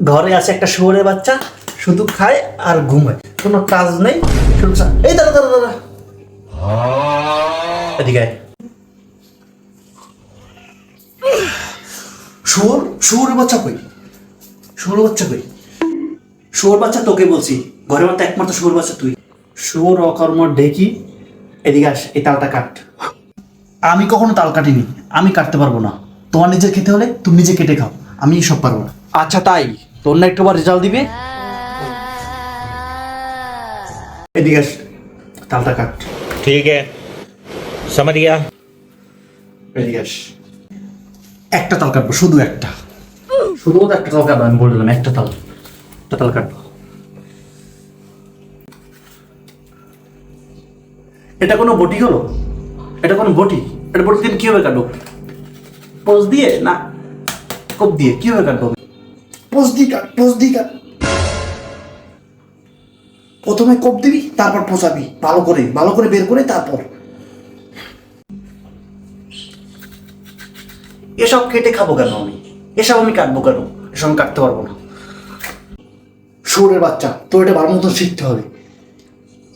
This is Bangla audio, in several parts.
ঘরে আছে একটা শুয়োরের বাচ্চা, শুধু খায় আর ঘুমায়, কোনো কাজ নেই। শুধু এই দাঁড়া দাঁড়া দাঁড়া, এদিকে আয়। শুয়োরের বাচ্চা কই? শুয়োরের বাচ্চা কই? শুয়োর বাচ্চা তোকে বলছি, ঘরের মধ্যে একমাত্র শুয়োর বাচ্চা তুই। শুয়োর অকর্ম ঢেকি, এদিকে আস, এই তালটা কাট। আমি কখনো তাল কাটিনি, আমি কাটতে পারবো না। তোমার নিজের খেতে হলে তুমি নিজে কেটে খাও, আমি সব পারবো না। আচ্ছা তাই, তোর না একটুবার রেজাল্ট দিবে। এদিকে আস, তালটা কাট। ठीक है समझ गया। এদিকে আস। একটা তাল কাটবো, শুধু একটা, শুধু একটা তাল কাটবো। আমি বললাম একটা তাল কাটবো। এটা কোনো বটি হলো? এটা কোনো বটি? এটা বটি দিয়ে কিভাবে কাটবো? পোজ দিয়ে না কোপ দিয়ে কিভাবে কাটবো? পোজ দিয়ে কাট, পোজ দিয়ে কাট। প্রথমে কোপ দিবি, তারপর পোষাবি, ভালো করে বের করে তারপর। এসব কেটে খাবো কেন আমি? এসব আমি কাটবো কেন? এসব আমি কাটতে পারবো না। শুয়োরের বাচ্চা, তোর এটা ভালো মতন শিখতে হবে।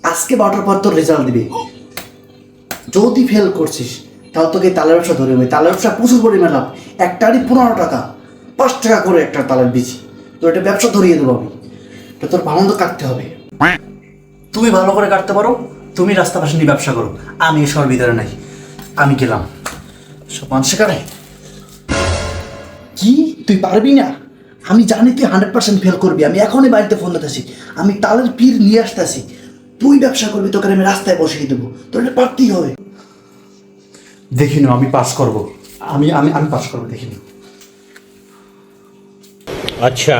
আজকে 12টার পর তোর রেজাল্ট দিবে। যদি ফেল করছিস তাহলে তোকে তালের ব্যবসা ধরে হবে। তালের ব্যবসা প্রচুর পরিমাণ লাভ, একটারই 15 টাকা, 5 টাকা করে একটা তালের বীজ। তো এটা ব্যবসা ধরিয়ে দেবো আমি। তো তোর ভালো মতো কাটতে হবে। তুমি ভালো করে কাটতে পারো, তুমি রাস্তা পাশে নিয়ে ব্যবসা করো, আমি এসবের ভিতরে নাই। আমি গেলাম। সব মানুষ শেখারে কি? তুই পারবি না? আমি জানি তুই 100% ফেল করবি। আমি এখনই বাড়িতে ফোন দিতেছি, আমি তালের পীর নিয়ে আসতেছি। তুই ব্যবসা করবি, তোকে আমি রাস্তায় বসিয়ে দেবো। তোর এটা পারতেই হবে। দেখি না, আমি পাস করবো। আমি পাস করবো, দেখি না। अच्छा